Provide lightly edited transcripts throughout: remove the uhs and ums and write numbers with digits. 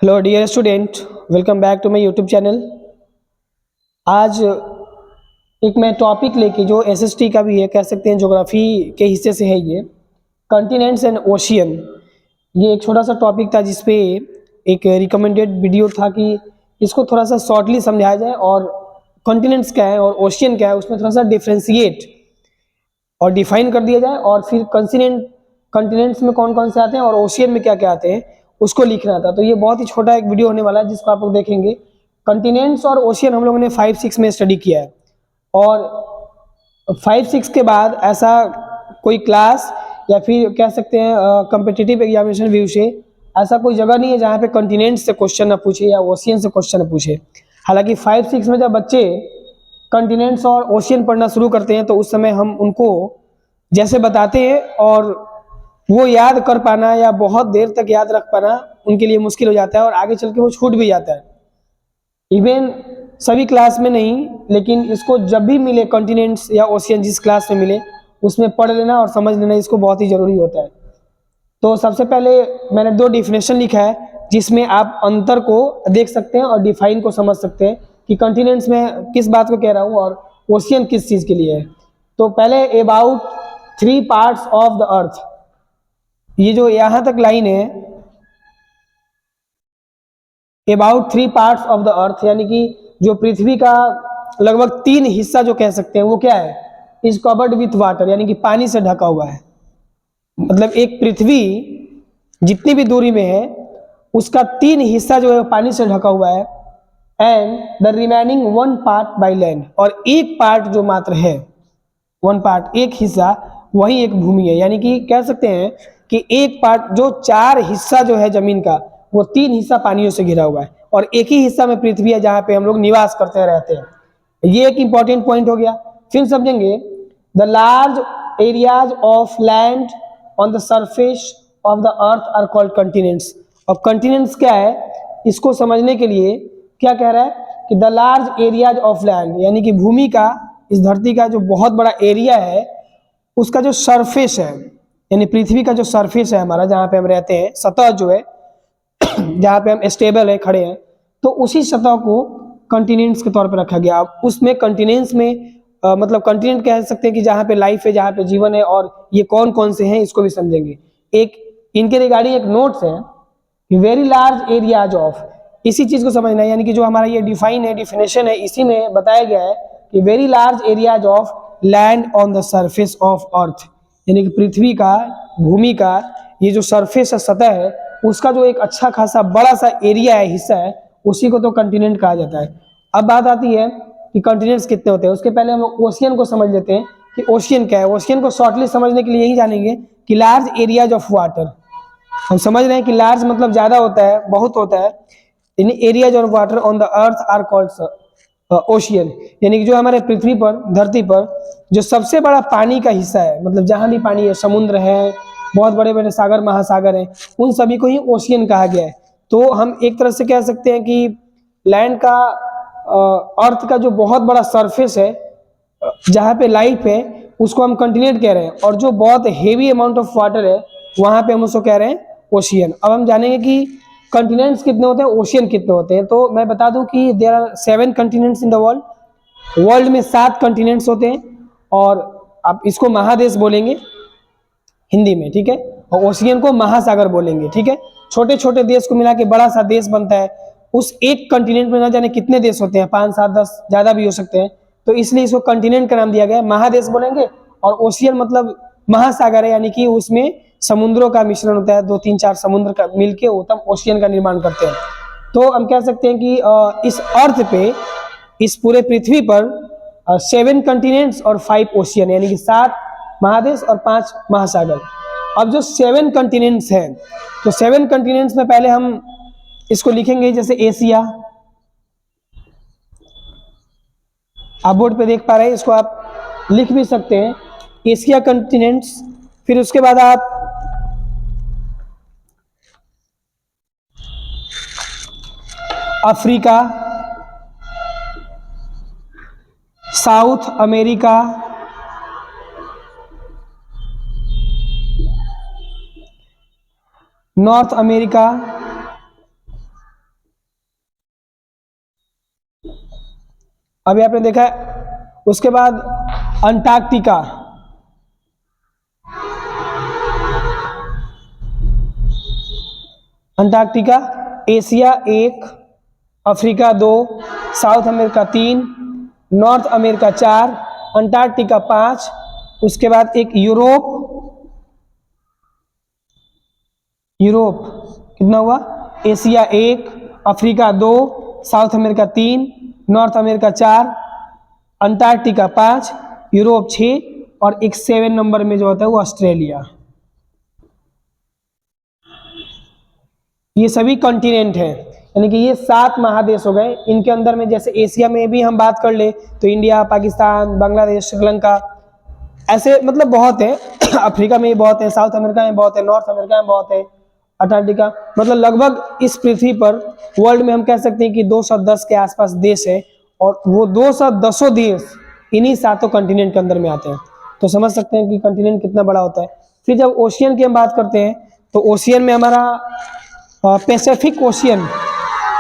Hello dear student, welcome back to my YouTube channel. आज एक मैं टॉपिक लेके जो एसएसटी का भी है, कह सकते हैं ज्योग्राफी के हिस्से से है, ये कॉन्टिनेंट्स एंड ओशियन। ये एक छोटा सा टॉपिक था जिसपे एक रिकमेंडेड वीडियो था कि इसको थोड़ा सा शॉर्टली समझाया जाए और कॉन्टिनेंट्स क्या है और ओशियन क्या है उसमें थोड़ा सा डिफ्रेंशिएट और डिफाइन कर दिया जाए, और फिर कॉन्टिनेंट्स में कौन कौन से आते हैं और ओशियन में क्या क्या आते हैं उसको लिखना था। तो ये बहुत ही छोटा एक वीडियो होने वाला है जिसको आप लोग देखेंगे। कॉन्टिनेंट्स और ओशियन हम लोगों ने 5-6 में स्टडी किया है, और 5-6 के बाद ऐसा कोई क्लास या फिर कह सकते हैं कम्पिटिटिव एग्जामिनेशन व्यू से ऐसा कोई जगह नहीं है जहाँ पे कॉन्टिनेंट्स से क्वेश्चन ना पूछे या ओशियन से क्वेश्चन ना पूछे। हालांकि 5-6 में जब बच्चे कॉन्टिनेंट्स और ओशियन पढ़ना शुरू करते हैं तो उस समय हम उनको जैसे बताते हैं और वो याद कर पाना या बहुत देर तक याद रख पाना उनके लिए मुश्किल हो जाता है, और आगे चल के वो छूट भी जाता है। इवन सभी क्लास में नहीं, लेकिन इसको जब भी मिले कॉन्टिनेंट्स या ओशियन जिस क्लास में मिले उसमें पढ़ लेना और समझ लेना, इसको बहुत ही ज़रूरी होता है। तो सबसे पहले मैंने 2 डिफिनेशन लिखा है जिसमें आप अंतर को देख सकते हैं और डिफाइन को समझ सकते हैं कि कॉन्टिनेंट्स में किस बात को कह रहा हूँ और ओशियन किस चीज़ के लिए है। तो पहले अबाउट 3 पार्ट्स ऑफ द अर्थ, ये जो यहाँ तक लाइन है अबाउट 3 पार्ट्स ऑफ द अर्थ, यानी कि जो पृथ्वी का लगभग 3 हिस्सा जो कह सकते हैं वो क्या है, इज कवर्ड विथ वाटर, यानी कि पानी से ढका हुआ है। मतलब एक पृथ्वी जितनी भी दूरी में है उसका 3 हिस्सा जो है पानी से ढका हुआ है, and the remaining 1 part by land, और एक पार्ट जो मात्र है 1 पार्ट, एक हिस्सा वही एक भूमि है। यानी कि कह सकते हैं कि एक पार्ट जो 4 हिस्सा जो है जमीन का वो 3 हिस्सा पानियों से घिरा हुआ है, और एक ही हिस्सा में पृथ्वी है जहाँ पे हम लोग निवास करते रहते हैं। ये एक इंपॉर्टेंट पॉइंट हो गया। फिर समझेंगे the large areas of land on the surface of the earth are called continents. और कॉन्टिनेंट्स क्या है इसको समझने के लिए क्या कह रहा है कि the large areas of land, यानी कि भूमि का, इस धरती का जो बहुत बड़ा एरिया है उसका जो सरफेस है, यानी पृथ्वी का जो सरफेस है हमारा, जहाँ पे हम रहते हैं, सतह जो है जहाँ पे हम स्टेबल है, खड़े हैं, तो उसी सतह को कॉन्टिनेंट्स के तौर पर रखा गया। अब उसमें कॉन्टिनेंट्स में मतलब कॉन्टिनेंट कह सकते हैं कि जहाँ पे लाइफ है, जहाँ पे जीवन है, और ये कौन कौन से हैं इसको भी समझेंगे। एक इनके रिगार्डिंग एक नोट्स है, वेरी लार्ज एरियाज ऑफ, इसी चीज को समझना है। यानी कि जो हमारा ये डिफाइन है, डिफिनेशन है, इसी में बताया गया है कि very large areas of land on the surface of earth, यानी कि पृथ्वी का, भूमि का ये जो सरफेस है, सतह है, उसका जो एक अच्छा खासा बड़ा सा एरिया है, हिस्सा है, उसी को तो कॉन्टिनेंट कहा जाता है। अब बात आती है कि कॉन्टिनेंट्स कितने होते हैं। उसके पहले हम ओशियन को समझ लेते हैं कि ओशियन क्या है। ओशियन को शॉर्टली समझने के लिए यही जानेंगे कि लार्ज एरियाज ऑफ वाटर। हम समझ रहे हैं कि लार्ज मतलब ज्यादा होता है, बहुत होता है, यानी areas of water on the earth are called ocean, यानी कि जो हमारे पृथ्वी पर, धरती पर जो सबसे बड़ा पानी का हिस्सा है, मतलब जहां भी पानी है, समुद्र है, बहुत बड़े बड़े सागर महासागर हैं, उन सभी को ही ओशियन कहा गया है। तो हम एक तरह से कह सकते हैं कि लैंड का, अर्थ का जो बहुत बड़ा सरफेस है जहाँ पे लाइफ है उसको हम कॉन्टिनेंट कह रहे हैं, और जो बहुत हेवी अमाउंट ऑफ वाटर है वहां पे हम उसको कह रहे हैं ओशियन। अब हम जानेंगे कि कॉन्टिनेंट्स कितने होते हैं, ओशियन कितने होते हैं। तो मैं बता दूं कि there are 7 continents in the world. World में 7 कॉन्टिनेंट्स होते हैं, और आप इसको महादेश बोलेंगे हिंदी में, ठीक है, और ओशियन को महासागर बोलेंगे, ठीक है। छोटे छोटे देश को मिला के बड़ा सा देश बनता है। उस एक कॉन्टिनेंट में ना जाने कितने देश होते हैं, 5, 7, 10, ज्यादा भी हो सकते हैं। तो इसलिए इसको कॉन्टिनेंट का नाम दिया गया है, महादेश बोलेंगे। और ओशियन मतलब महासागर है, यानी कि उसमें समुद्रों का मिश्रण होता है, 2, 3, 4 समुद्र का मिलके वो तब ओशियन का निर्माण करते हैं। तो हम कह सकते हैं कि इस अर्थ पे, इस पूरे पृथ्वी पर 7 कॉन्टिनेंट्स और 5 ओशियन, यानी कि 7 महादेश और 5 महासागर। अब जो 7 कॉन्टिनेंट्स हैं, तो 7 कॉन्टिनेंट्स में पहले हम इसको लिखेंगे जैसे एशिया, आप बोर्ड पे देख पा रहे हैं, इसको आप लिख भी सकते हैं, एशिया कॉन्टिनेंट्स। फिर उसके बाद आप Africa, south America, north America, अभी आपने देखा है। उसके बाद Antarctica, Antarctica Asia 1, Africa 2, south America 3, north America 4, Antarctica 5, उसके बाद एक यूरोप, यूरोप कितना हुआ, Asia 1, Africa 2, south America 3, north America 4, Antarctica 5, Europe 6 और एक 7 नंबर में जो होता है वो ऑस्ट्रेलिया। ये सभी कॉन्टिनेंट हैं, यानी कि ये 7 महादेश हो गए। इनके अंदर में जैसे एशिया में भी हम बात कर ले तो इंडिया, पाकिस्तान, बांग्लादेश, श्रीलंका, ऐसे मतलब बहुत है। अफ्रीका में भी बहुत है, साउथ अमेरिका में बहुत है, नॉर्थ अमेरिका में बहुत है, अंटार्कटिका, मतलब लगभग इस पृथ्वी पर वर्ल्ड में हम कह सकते हैं कि 210 के आसपास देश है और वो 210 देश इन्हीं 7 कॉन्टिनेंट के अंदर में आते हैं। तो समझ सकते हैं कि कॉन्टिनेंट कितना बड़ा होता है। फिर जब ओशियन की हम बात करते हैं तो ओशियन में हमारा पैसिफिक ओशियन,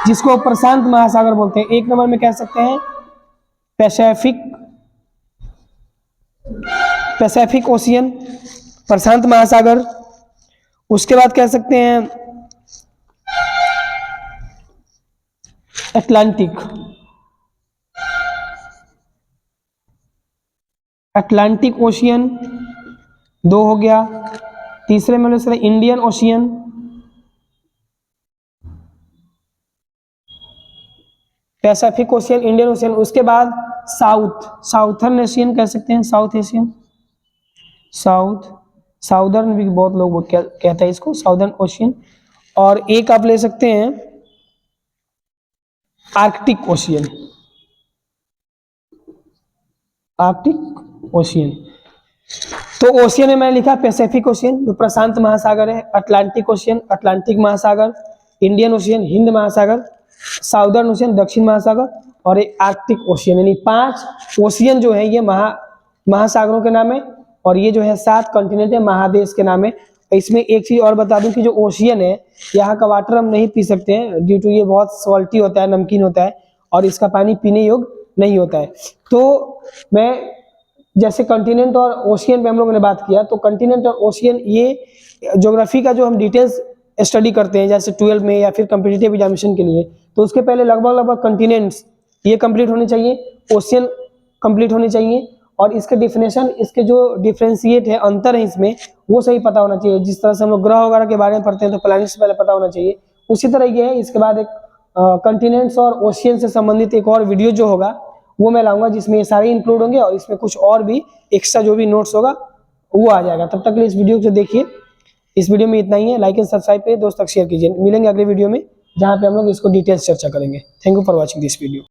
जिसको प्रशांत महासागर बोलते हैं, 1 नंबर में कह सकते हैं पैसिफिक ओशियन, प्रशांत महासागर। उसके बाद कह सकते हैं अटलांटिक, अटलांटिक ओशियन 2 हो गया। तीसरे में Indian ocean, Pacific ocean, Indian ocean. उसके बाद साउथर्न एशियन कह सकते हैं, साउथ एशियन, साउदर्न भी बहुत लोग कहते हैं इसको, साउदर्न ओशियन। और एक आप ले सकते हैं आर्कटिक ओशियन, आर्कटिक ओशियन। तो ओशियन में मैंने लिखा पैसिफिक ओशियन जो प्रशांत महासागर है, अटलांटिक ओशियन, अटलांटिक महासागर, इंडियन ओशियन, हिंद महासागर, साउदर्न ओशियन, दक्षिण महासागर, और एक आर्कटिक ओशियन। यानी 5 ओशियन जो है ये महासागरों के नाम है, और ये जो है 7 कॉन्टिनेंट है, महादेश के नाम है। इसमें एक चीज और बता दूं कि जो ओशियन है, यहाँ का वाटर हम नहीं पी सकते हैं ड्यू टू ये बहुत सॉल्टी होता है, नमकीन होता है, और इसका पानी पीने योग्य नहीं होता है। तो मैं जैसे कॉन्टिनेंट और ओशियन पे हम लोगों ने बात किया, तो कॉन्टिनेंट और ओशियन ये ज्योग्राफी का जो हम डिटेल्स स्टडी करते हैं जैसे 12 में या फिर कॉम्पिटिटिव एग्जामिनेशन के लिए, तो उसके पहले लगभग कॉन्टिनेंट्स ये कंप्लीट होने चाहिए, ओशियन कंप्लीट होने चाहिए, और इसके डिफिनेशन, इसके जो डिफरेंशिएट है, अंतर है इसमें, वो सही पता होना चाहिए। जिस तरह से हम लोग ग्रह वगैरह के बारे में पढ़ते हैं तो प्लैनेट्स पहले पता होना चाहिए, उसी तरह ये है। इसके बाद एक कॉन्टिनेंट्स और ओशियन से संबंधित एक और वीडियो जो होगा वो मैं लाऊंगा, जिसमें ये सारे इंक्लूड होंगे और इसमें कुछ और भी एक्स्ट्रा जो भी नोट्स होगा वो आ जाएगा। तब तक के लिए इस वीडियो को देखिए। इस वीडियो में इतना ही है। लाइक एंड सब्सक्राइब पे दोस्त तक शेयर कीजिए। मिलेंगे अगले वीडियो में जहाँ पे हम लोग इसको डिटेल्स चर्चा करेंगे। Thank you for watching this video.